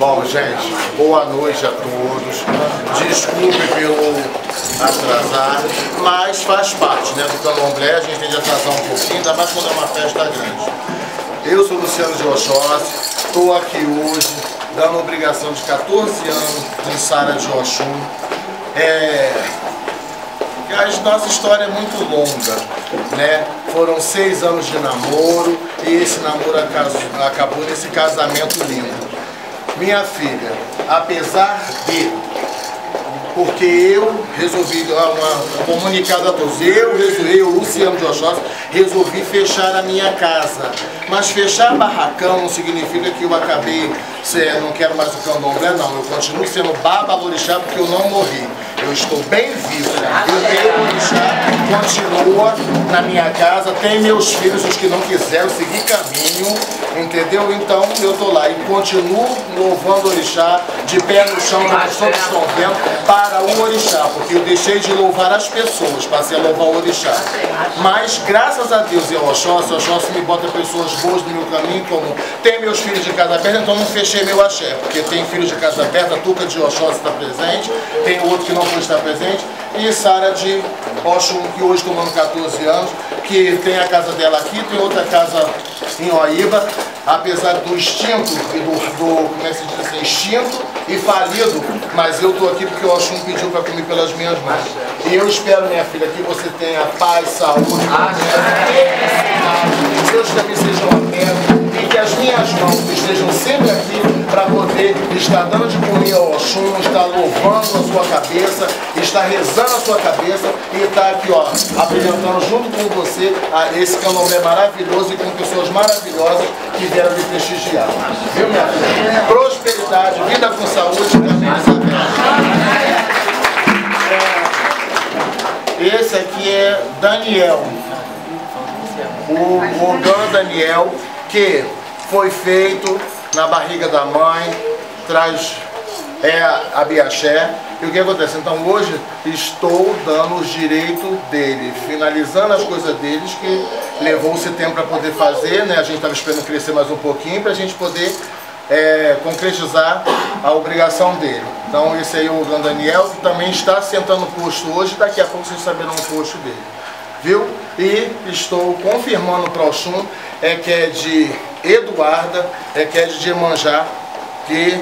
Bom, gente, boa noite a todos. Desculpe pelo atrasar, mas faz parte, né, do candomblé, a gente tem de atrasar um pouquinho, ainda mais quando é uma festa grande. Eu sou Luciano de Oxóssi, estou aqui hoje, dando a obrigação de 14 anos em Sara de Oxum. A nossa história é muito longa, né? Foram 6 anos de namoro e esse namoro acabou nesse casamento lindo. Minha filha, apesar de, porque eu resolvi dar um comunicado a todos, eu, Luciano de Oxóssi, resolvi fechar a minha casa. Mas fechar barracão não significa que eu acabei, não quero mais o candomblé, não. Eu continuo sendo babalorixá porque eu não morri. Eu estou bem vivo. Eu tenho o orixá, continua na minha casa, tem meus filhos, os que não quiseram seguir caminho, entendeu? Então eu estou lá e continuo louvando o orixá, de pé no chão, como todos estão vendo, para o orixá, porque eu deixei de louvar as pessoas, passei a louvar o orixá. Mas graças a Deus e ao Oxóssi, o Oxóssi me bota pessoas boas no meu caminho, como tem meus filhos de casa aberta, então não fechei meu axé, porque tem filhos de casa aberta, a Tuca de Oxóssi está presente, tem outro que não pode estar presente, e Sara de Oxum, que hoje tomando 14 anos, que tem a casa dela aqui, tem outra casa em Oíba, apesar do extinto e do como é que se diz assim, extinto e falido, mas eu estou aqui porque o Oxum pediu para comer pelas minhas mãos. E eu espero, minha filha, que você tenha paz, saúde, que Deus também sejam abertos e que as minhas mãos estejam sempre aqui para poder estar dando de comer ao Oxum, estar louvando a sua cabeça, estar rezando a sua cabeça e estar aqui, ó, apresentando junto com você esse candomblé maravilhoso e com pessoas maravilhosas que vieram me prestigiar. Viu, minha filha? Prosperidade, vida com saúde, caminhos abertos. Esse aqui é Daniel, o Ogã Daniel, que foi feito na barriga da mãe, traz a Biaxé. E o que acontece? Então hoje estou dando os direitos dele, finalizando as coisas deles, que levou-se tempo para poder fazer, né? A gente estava esperando crescer mais um pouquinho para a gente poder concretizar a obrigação dele. Então esse aí é o Ogã Daniel, que também está sentando o posto hoje, daqui a pouco vocês saberão o posto dele. Viu? E estou confirmando para o Oxum, que é de Eduarda, que é de Iemanjá, e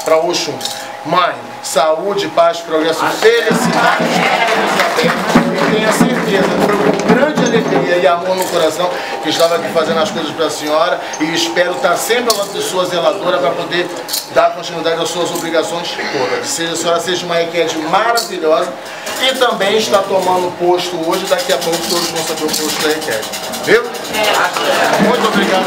para o Oxum. Mãe, saúde, paz, progresso, felicidade, e tenha certeza, foi com grande alegria e amor no coração que estava aqui fazendo as coisas para a senhora, e espero estar sempre ao lado de sua zeladora para poder dar continuidade às suas obrigações todas. Que a senhora seja uma requete maravilhosa e também está tomando posto hoje, daqui a pouco todos vão saber o posto da requete. Viu? Muito obrigado.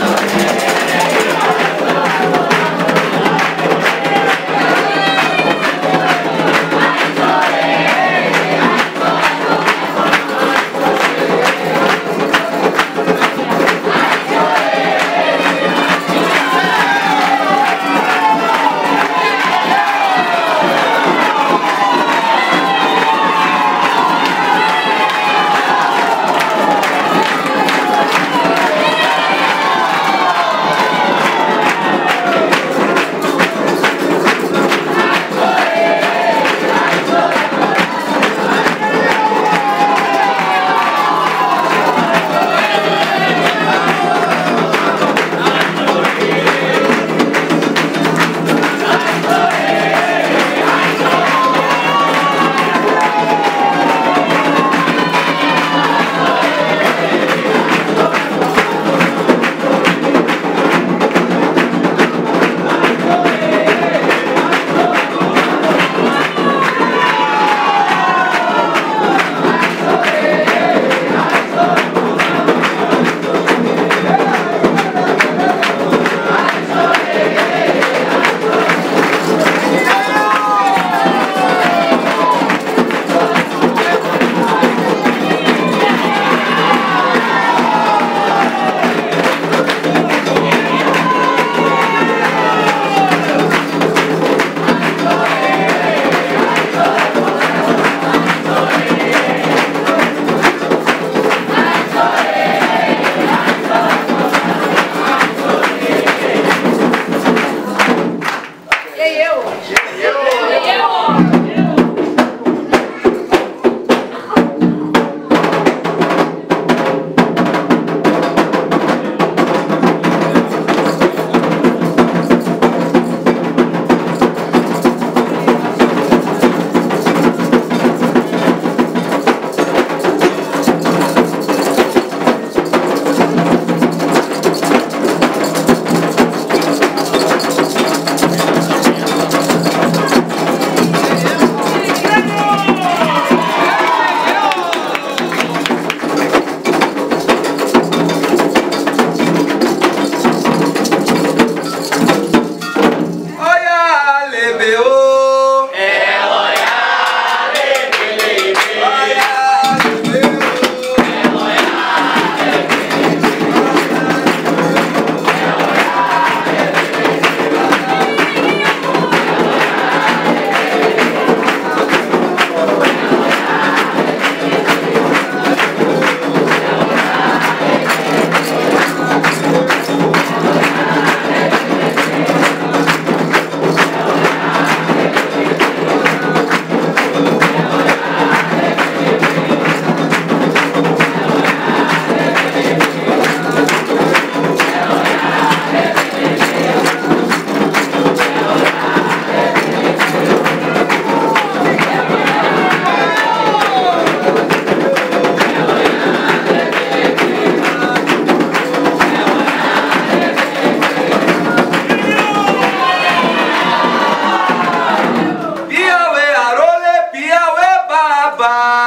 paz.